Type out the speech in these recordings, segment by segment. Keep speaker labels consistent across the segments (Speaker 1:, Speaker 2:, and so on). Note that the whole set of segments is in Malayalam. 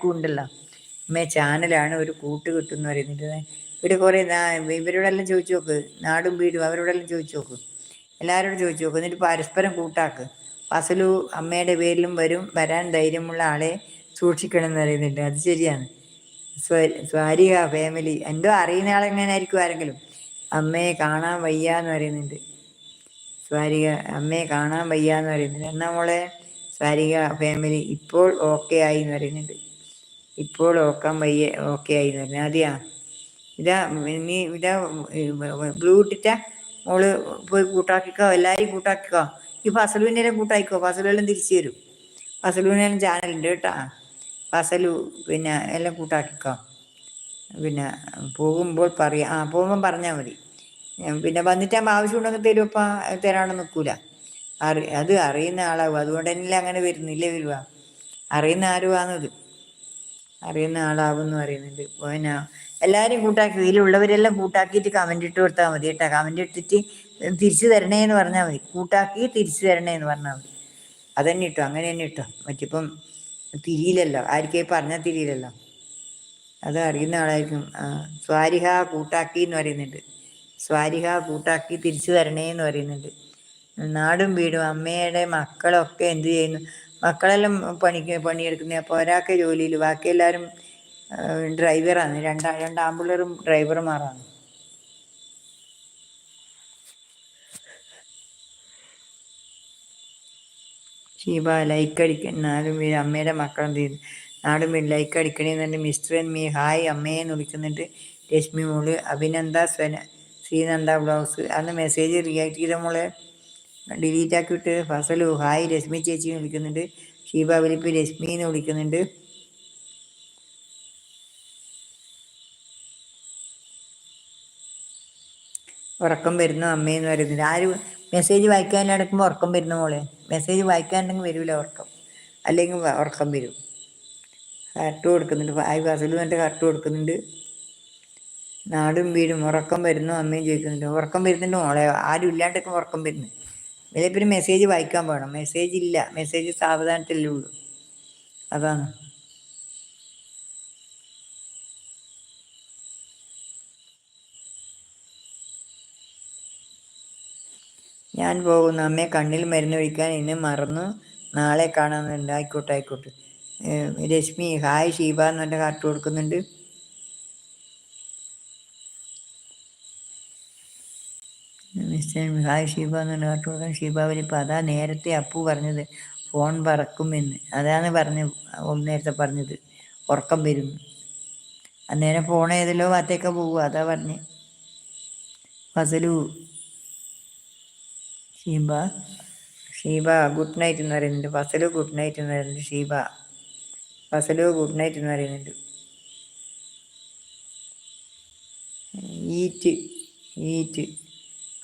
Speaker 1: എല്ലാവർക്കും ഉണ്ടല്ലോ. അമ്മേ ചാനലാണ് ഒരു കൂട്ട് കിട്ടുമെന്ന് പറയുന്നുണ്ട്. ഇവിടെ കുറേ ഇവരോടെല്ലാം ചോദിച്ചു നോക്ക്, നാടും വീടും അവരോടെല്ലാം ചോദിച്ചു നോക്ക്, എല്ലാവരോടും ചോദിച്ചു നോക്ക്. എന്നിട്ട് പരസ്പരം കൂട്ടാക്ക്. ഫസലു അമ്മയുടെ പേരിലും വരാൻ ധൈര്യമുള്ള ആളെ സൂക്ഷിക്കണം എന്ന് പറയുന്നുണ്ട്. അത് ശരിയാണ്. സ്വാരിക ഫാമിലി എന്തോ അറിയുന്ന ആളെങ്ങനെ ആയിരിക്കും ആരെങ്കിലും. അമ്മയെ കാണാൻ വയ്യ എന്ന് പറയുന്നുണ്ട്. സ്വാരിക അമ്മയെ കാണാൻ വയ്യ എന്ന് പറയുന്നുണ്ട്. എന്നാ മോളെ സ്വാരിക ഫാമിലി ഇപ്പോൾ ഓക്കെ ആയി എന്ന് പറയുന്നുണ്ട്. ഇപ്പോൾ ഓക്കെ ആയി എന്ന് പറയുന്നത്. അതെയാ, ഇതാ ബ്ലൂ ഇട്ടിട്ടാ മോള് പോയി കൂട്ടാക്കിക്കോ, എല്ലാവരെയും കൂട്ടാക്കിക്കോ. ഈ ഫസലുവിനെല്ലാം കൂട്ടാക്കിക്കോ, ഫസലുവെല്ലാം തിരിച്ചു തരും. ഫസലുവിനെല്ലാം ചാനലുണ്ട് കേട്ടാ. ഫസലു പിന്നെ എല്ലാം കൂട്ടാക്കിക്കോ. പിന്നെ പോകുമ്പോൾ പോകുമ്പം പറഞ്ഞാൽ മതി. പിന്നെ വന്നിട്ടാകുമ്പോൾ ആവശ്യമുണ്ടെങ്കിൽ തരുമപ്പാ, തരാണ്ട് നിൽക്കൂല. അത് അറിയുന്ന ആളാവും, അതുകൊണ്ട് തന്നെ അങ്ങനെ വരുന്നില്ലേ വരുക. അറിയുന്ന ആരുവാന്നത്, അറിയുന്ന ആളാവും എന്ന് പറയുന്നുണ്ട്. പിന്നെ എല്ലാവരെയും കൂട്ടാക്കി, ഇതിലുള്ളവരെല്ലാം കൂട്ടാക്കിയിട്ട് കമൻ്റ് ഇട്ട് കൊടുത്താൽ മതി കേട്ടോ. കമൻ്റ് ഇട്ടിട്ട് തിരിച്ചു തരണേന്ന് പറഞ്ഞാൽ മതി. കൂട്ടാക്കി തിരിച്ചു തരണേന്ന് പറഞ്ഞാൽ മതി. അതന്നെ ഇട്ടോ, അങ്ങനെ തന്നെ ഇട്ടോ. മറ്റിപ്പം തിരിയില്ലല്ലോ, ആർക്കായി പറഞ്ഞാൽ തിരിയില്ലല്ലോ. അത് അറിയുന്ന ആളായിരിക്കും. സ്വാരിഹ കൂട്ടാക്കി എന്ന് പറയുന്നുണ്ട്. സ്വാരിഹ കൂട്ടാക്കി തിരിച്ചു തരണേന്ന് പറയുന്നുണ്ട്. നാടും വീടും അമ്മയുടെ മക്കളൊക്കെ എന്ത് ചെയ്യുന്നു? മക്കളെല്ലാം പണിയെടുക്കുന്നത്. അപ്പോൾ ഒരാൾക്ക് ജോലിയിൽ, ബാക്കി എല്ലാവരും ഡ്രൈവറാണ്. രണ്ടാമ്പിള്ളേരും ഡ്രൈവർമാരാണ്. ഷീബ ലൈക്ക് നാടും വീട് അമ്മയുടെ മക്കളെന്ത് ചെയ്യുന്നു? നാടും വീട് ലൈക്ക് അടിക്കണേന്ന് പറഞ്ഞ് മിസ്റ്റർ ആൻഡ് മീ ഹായ് അമ്മയെന്ന് വിളിക്കുന്നുണ്ട്. രശ്മി മോള് അഭിനന്ദ ശ്രീനന്ദ ബ്ലൗസ് അന്ന് മെസ്സേജ് റിയാക്ട് ചെയ്ത മോളെ ഡിലീറ്റ് ആക്കിയിട്ട്. ഫസലു ഹായ് രശ്മി ചേച്ചിന്ന് വിളിക്കുന്നുണ്ട്. ഷീബ വലിപ്പ് രശ്മി എന്ന് വിളിക്കുന്നുണ്ട്. ഉറക്കം വരുന്നു അമ്മയെന്ന് പറയുന്നുണ്ട്. ആര് മെസ്സേജ് വായിക്കാനടക്കുമ്പോൾ ഉറക്കം വരുന്നു മോളെ? മെസ്സേജ് വായിക്കാനുണ്ടെങ്കിൽ വരില്ല ഉറക്കം, അല്ലെങ്കിൽ ഉറക്കം വരും. കറക്റ്റ് കൊടുക്കുന്നുണ്ട്. ഫസലു എന്നിട്ട് കറക്റ്റ് കൊടുക്കുന്നുണ്ട്. നാടും വീടും ഉറക്കം വരുന്നു അമ്മയും ചോദിക്കുന്നുണ്ട്. ഉറക്കം വരുന്നുണ്ട് മോളെ, ആരും ഇല്ലാണ്ടൊക്കെ ഉറക്കം വരുന്നു. പിന്നെ മെസ്സേജ് വായിക്കാൻ പോകണം. മെസ്സേജ് ഇല്ല, മെസ്സേജ് സാവധാനത്തല്ലേ ഉള്ളൂ, അതാണ്. ഞാൻ പോകുന്നു അമ്മയെ കണ്ണിൽ മരുന്ന് ഒഴിക്കാൻ, ഇന്ന് മറന്നു, നാളെ കാണാമെന്നുണ്ട്. ആയിക്കോട്ടെ. രശ്മി ഹായ് ഷീബ എന്ന് പറഞ്ഞ കാർട്ട് കൊടുക്കുന്നുണ്ട്. ഹായ് ഷീബ എന്ന് പറഞ്ഞ കാർട്ട് കൊടുക്കാൻ. ഷീബ വലിപ്പം അതാ നേരത്തെ അപ്പു പറഞ്ഞത് ഫോൺ പറക്കുമെന്ന്. അതാണ് നേരത്തെ പറഞ്ഞത് ഉറക്കം വരുന്നു. അന്നേരം ഫോൺ ഏതല്ലോ ഭാഗത്തേക്ക് പോവുക, അതാ പറഞ്ഞ്. ഫസലു ഷീബ ഗുഡ് നൈറ്റ് എന്ന് പറയുന്നുണ്ട്. ഫസലു ഗുഡ് നൈറ്റ് എന്ന് പറയുന്നുണ്ട്. ഫസലു ഗുഡ് നൈറ്റ് എന്ന് പറയുന്നുണ്ട്. ഈറ്റ്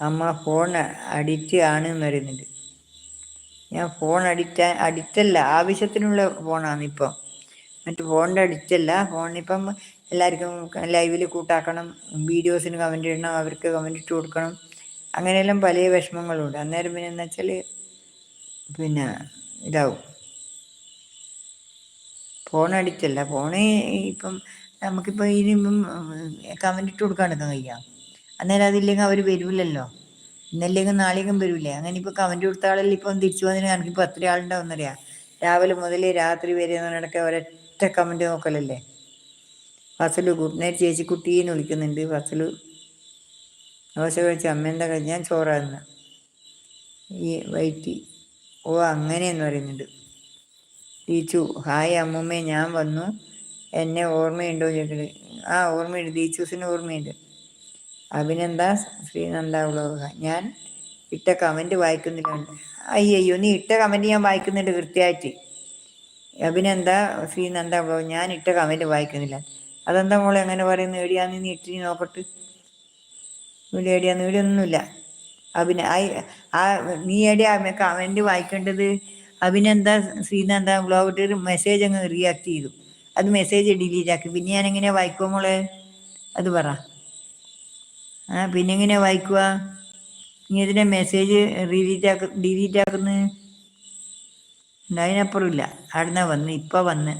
Speaker 1: അമ്മ ഫോൺ അഡിക്റ്റ് ആണ് എന്ന് പറയുന്നുണ്ട്. ഞാൻ ഫോൺ അഡിക്റ്റല്ല, ആവശ്യത്തിനുള്ള ഫോണാണ് ഇപ്പം. മറ്റു ഫോണിൻ്റെ അഡിക്റ്റല്ല. ഫോണിപ്പം എല്ലാവർക്കും ലൈവിൽ കൂട്ടാക്കണം, വീഡിയോസിന് കമൻ്റ് ഇടണം, അവർക്ക് കമൻ്റ് ഇട്ട് കൊടുക്കണം, അങ്ങനെയെല്ലാം പല വിഷമങ്ങളുണ്ട്. അന്നേരം പിന്നെ എന്താ വെച്ചാൽ പിന്നെ ഇതാവും. ഫോൺ അഡിക്റ്റല്ല. ഫോണ് ഇപ്പം നമുക്കിപ്പോൾ ഇനിയിപ്പം കമൻ്റ് ഇട്ട് കൊടുക്കാണ്ടിരിക്കാൻ കഴിയാം. അന്നേരം അതില്ലെങ്കിൽ അവർ വരില്ലല്ലോ, ഇന്നല്ലെങ്കിൽ നാളെയും വരില്ലേ. അങ്ങനെ ഇപ്പോൾ കമൻ്റ് കൊടുത്ത ആളെല്ലാം ഇപ്പം തിരിച്ചു വന്നതിന് എനിക്കിപ്പോൾ എത്ര ആളുണ്ടാവുന്നറിയാം. രാവിലെ മുതൽ രാത്രി വരെ നടക്കുക, ഒരൊറ്റ കമൻ്റ് നോക്കലല്ലേ. ഫസലു ഗുഡ് നൈറ്റ് ചേച്ചിക്കുട്ടീന്ന് വിളിക്കുന്നുണ്ട്. ഫസലു ദോശ കഴിച്ച് അമ്മ എന്താ കഴിച്ച്? ഞാൻ ചോറായിരുന്നു. ഈ വൈറ്റ് അങ്ങനെയെന്ന് പറയുന്നുണ്ട്. ദീച്ചു ഹായ് അമ്മൂമ്മേ ഞാൻ വന്നു, എന്നെ ഓർമ്മയുണ്ടോ ചോദിക്കുന്നത്. ഓർമ്മയുണ്ട്, ദീച്ചൂസിന് ഓർമ്മയുണ്ട്. അഭിനന്ദ ശ്രീനന്ദ വ്ലോഗ് ഞാൻ ഇട്ട കമൻറ്റ് വായിക്കുന്നില്ല. അയ്യോ, നീ ഇട്ട കമൻറ്റ് ഞാൻ വായിക്കുന്നുണ്ട് കൃത്യമായിട്ട്. അഭിനന്ദ ശ്രീനന്ദ വ്ലോഗ് ഞാൻ ഇട്ട കമൻറ്റ് വായിക്കുന്നില്ല. അതെന്താ മോളെ അങ്ങനെ പറയുന്നത്? എവിടെയാന്ന് നീ ഇട്ടിനി നോക്കട്ട്. ഇവിടെ എവിടെയാന്ന്? ഇവിടെ ഒന്നുമില്ല. നീ എവിടെയാ കമൻറ്റ് വായിക്കേണ്ടത്? അഭിനന്ദ ശ്രീനന്ദ വ്ലോഗ് ഇട്ടൊരു മെസ്സേജ് അങ്ങ് റിയാക്ട് ചെയ്തു, അത് മെസ്സേജ് ഡിലീറ്റ് ആക്കി. പിന്നെ ഞാൻ എങ്ങനെയാ വായിക്കുക മോളെ? അത് പറ. പിന്നെ എങ്ങനെയാ വായിക്കുക? നീ ഇതിനെ മെസ്സേജ് ഡിലീറ്റ് ആക്കുന്നത്? അതിനപ്പുറമില്ല. അവിടുന്ന് ഇപ്പം വന്ന്